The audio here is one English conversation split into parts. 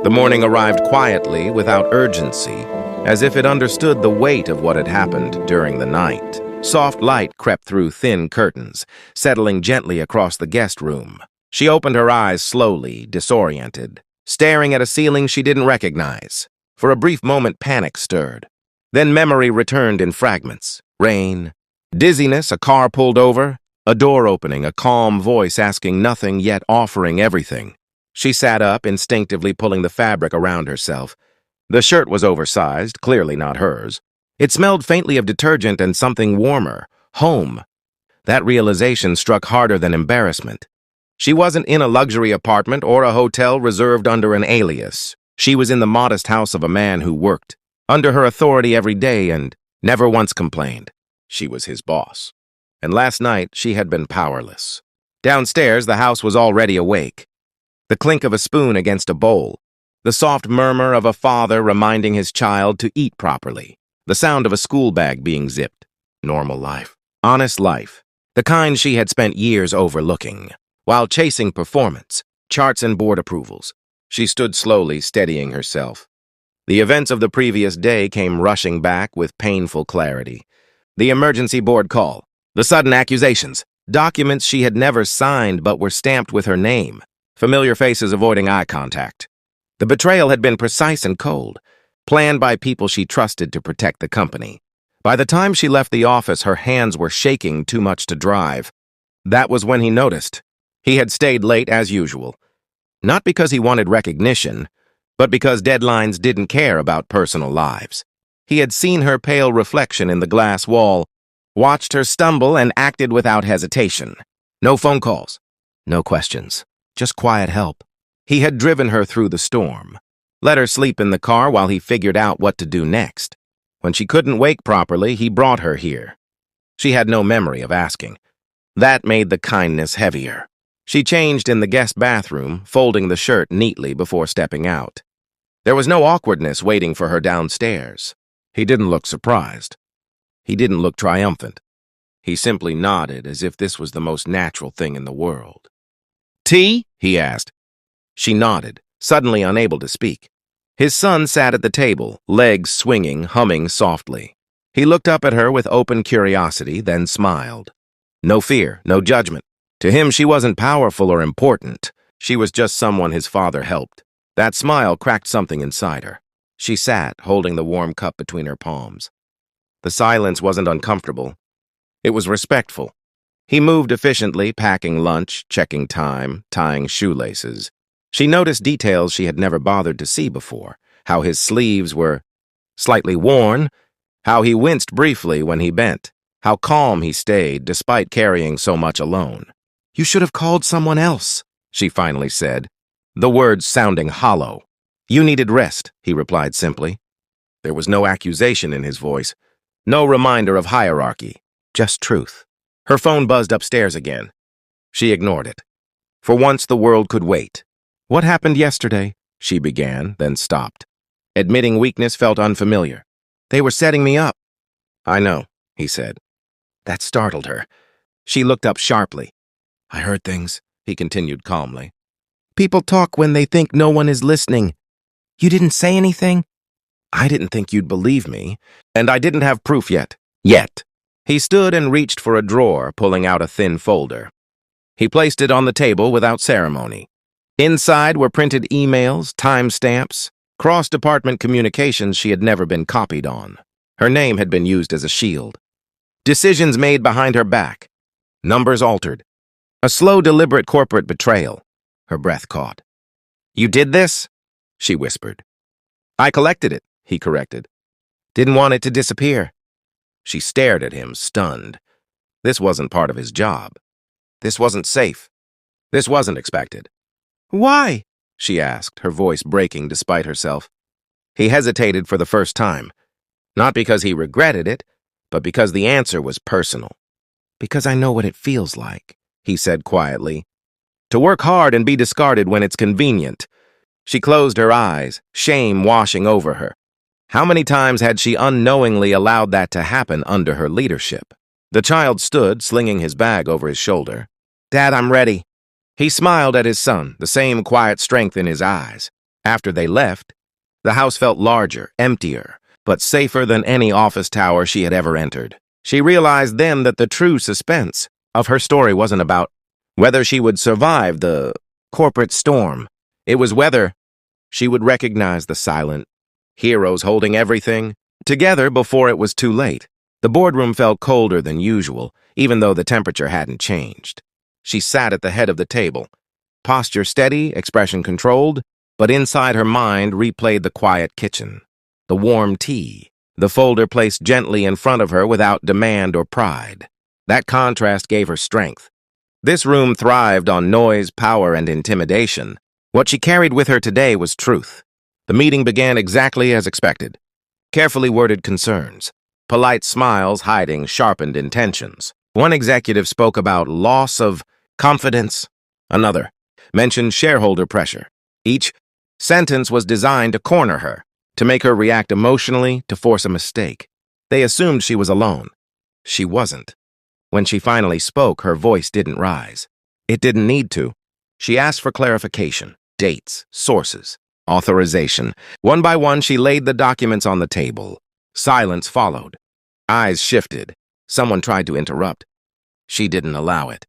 The morning arrived quietly, without urgency, as if it understood the weight of what had happened during the night. Soft light crept through thin curtains, settling gently across the guest room. She opened her eyes slowly, disoriented, staring at a ceiling she didn't recognize. For a brief moment, panic stirred. Then memory returned in fragments. Rain, dizziness, a car pulled over, a door opening, a calm voice asking nothing yet offering everything. She sat up, instinctively pulling the fabric around herself. The shirt was oversized, clearly not hers. It smelled faintly of detergent and something warmer, home. That realization struck harder than embarrassment. She wasn't in a luxury apartment or a hotel reserved under an alias. She was in the modest house of a man who worked under her authority every day and never once complained. She was his boss. And last night, she had been powerless. Downstairs, the house was already awake. The clink of a spoon against a bowl, the soft murmur of a father reminding his child to eat properly, the sound of a school bag being zipped. Normal life. Honest life. The kind she had spent years overlooking. While chasing performance, charts and board approvals, she stood slowly, steadying herself. The events of the previous day came rushing back with painful clarity. The emergency board call, the sudden accusations, documents she had never signed but were stamped with her name, familiar faces avoiding eye contact. The betrayal had been precise and cold, planned by people she trusted to protect the company. By the time she left the office, her hands were shaking too much to drive. That was when he noticed. He had stayed late as usual. Not because he wanted recognition, but because deadlines didn't care about personal lives. He had seen her pale reflection in the glass wall, watched her stumble, and acted without hesitation. No phone calls, no questions, just quiet help. He had driven her through the storm, let her sleep in the car while he figured out what to do next. When she couldn't wake properly, he brought her here. She had no memory of asking. That made the kindness heavier. She changed in the guest bathroom, folding the shirt neatly before stepping out. There was no awkwardness waiting for her downstairs. He didn't look surprised. He didn't look triumphant. He simply nodded as if this was the most natural thing in the world. "Tea?" he asked. She nodded, suddenly unable to speak. His son sat at the table, legs swinging, humming softly. He looked up at her with open curiosity, then smiled. No fear, no judgment. To him, she wasn't powerful or important. She was just someone his father helped. That smile cracked something inside her. She sat, holding the warm cup between her palms. The silence wasn't uncomfortable. It was respectful. He moved efficiently, packing lunch, checking time, tying shoelaces. She noticed details she had never bothered to see before, how his sleeves were slightly worn, how he winced briefly when he bent, how calm he stayed despite carrying so much alone. "You should have called someone else," she finally said, the words sounding hollow. "You needed rest," he replied simply. There was no accusation in his voice, no reminder of hierarchy, just truth. Her phone buzzed upstairs again. She ignored it. For once, the world could wait. "What happened yesterday?" she began, then stopped. Admitting weakness felt unfamiliar. "They were setting me up." "I know," he said. That startled her. She looked up sharply. "I heard things," he continued calmly. "People talk when they think no one is listening. You didn't say anything?" "I didn't think you'd believe me, and I didn't have proof yet." Yet. He stood and reached for a drawer, pulling out a thin folder. He placed it on the table without ceremony. Inside were printed emails, timestamps, cross-department communications she had never been copied on. Her name had been used as a shield. Decisions made behind her back. Numbers altered. A slow, deliberate corporate betrayal. Her breath caught. "You did this?" she whispered. "I collected it," he corrected. "Didn't want it to disappear." She stared at him, stunned. This wasn't part of his job. This wasn't safe. This wasn't expected. "Why?" she asked, her voice breaking despite herself. He hesitated for the first time. Not because he regretted it, but because the answer was personal. "Because I know what it feels like," he said quietly. "To work hard and be discarded when it's convenient." She closed her eyes, shame washing over her. How many times had she unknowingly allowed that to happen under her leadership? The child stood, slinging his bag over his shoulder. "Dad, I'm ready." He smiled at his son, the same quiet strength in his eyes. After they left, the house felt larger, emptier, but safer than any office tower she had ever entered. She realized then that the true suspense of her story wasn't about whether she would survive the corporate storm. It was whether she would recognize the silent heroes holding everything together before it was too late. The boardroom felt colder than usual, even though the temperature hadn't changed. She sat at the head of the table, posture steady, expression controlled, but inside her mind replayed the quiet kitchen, the warm tea, the folder placed gently in front of her without demand or pride. That contrast gave her strength. This room thrived on noise, power, and intimidation. What she carried with her today was truth. The meeting began exactly as expected. Carefully worded concerns, polite smiles hiding sharpened intentions. One executive spoke about loss of confidence. Another mentioned shareholder pressure. Each sentence was designed to corner her, to make her react emotionally, to force a mistake. They assumed she was alone. She wasn't. When she finally spoke, her voice didn't rise. It didn't need to. She asked for clarification, dates, sources, authorization. One by one, she laid the documents on the table. Silence followed. Eyes shifted. Someone tried to interrupt. She didn't allow it.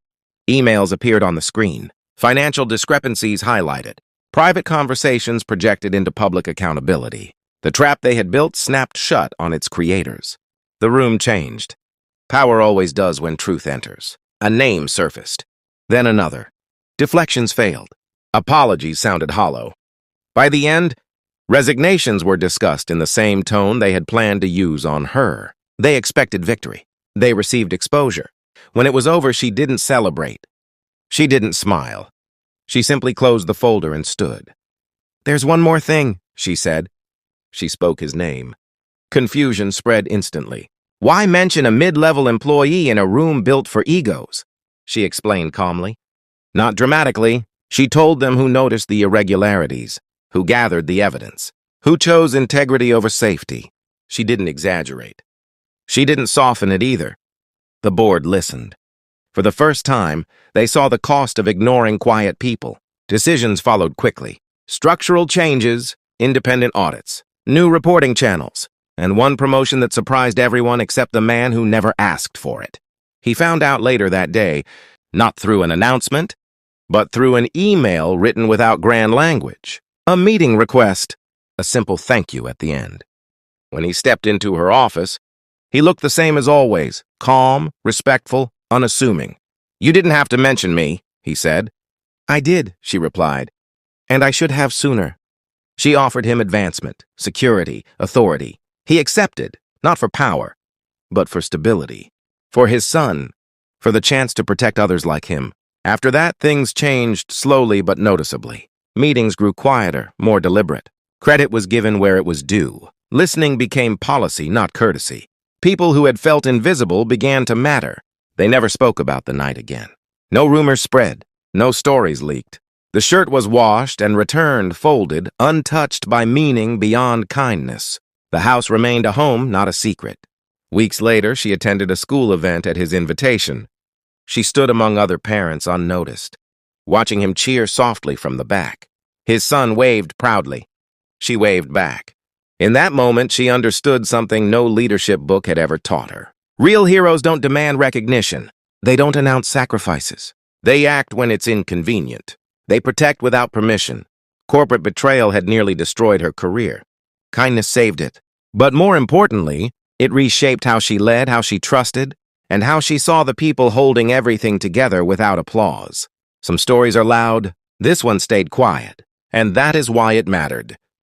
Emails appeared on the screen. Financial discrepancies highlighted. Private conversations projected into public accountability. The trap they had built snapped shut on its creators. The room changed. Power always does when truth enters. A name surfaced. Then another. Deflections failed. Apologies sounded hollow. By the end, resignations were discussed in the same tone they had planned to use on her. They expected victory. They received exposure. When it was over, she didn't celebrate. She didn't smile. She simply closed the folder and stood. "There's one more thing," she said. She spoke his name. Confusion spread instantly. "Why mention a mid-level employee in a room built for egos?" She explained calmly. Not dramatically, she told them who noticed the irregularities, who gathered the evidence, who chose integrity over safety. She didn't exaggerate. She didn't soften it either. The board listened. For the first time, they saw the cost of ignoring quiet people. Decisions followed quickly. Structural changes, independent audits, new reporting channels, and one promotion that surprised everyone except the man who never asked for it. He found out later that day, not through an announcement, but through an email written without grand language. A meeting request, a simple thank you at the end. When he stepped into her office, he looked the same as always, calm, respectful, unassuming. "You didn't have to mention me," he said. "I did," she replied, "and I should have sooner." She offered him advancement, security, authority. He accepted, not for power, but for stability, for his son, for the chance to protect others like him. After that, things changed slowly but noticeably. Meetings grew quieter, more deliberate. Credit was given where it was due. Listening became policy, not courtesy. People who had felt invisible began to matter. They never spoke about the night again. No rumors spread. No stories leaked. The shirt was washed and returned folded, untouched by meaning beyond kindness. The house remained a home, not a secret. Weeks later, she attended a school event at his invitation. She stood among other parents unnoticed, watching him cheer softly from the back. His son waved proudly. She waved back. In that moment, she understood something no leadership book had ever taught her. Real heroes don't demand recognition. They don't announce sacrifices. They act when it's inconvenient. They protect without permission. Corporate betrayal had nearly destroyed her career. Kindness saved it. But more importantly, it reshaped how she led, how she trusted, and how she saw the people holding everything together without applause. Some stories are loud. This one stayed quiet. And that is why it mattered.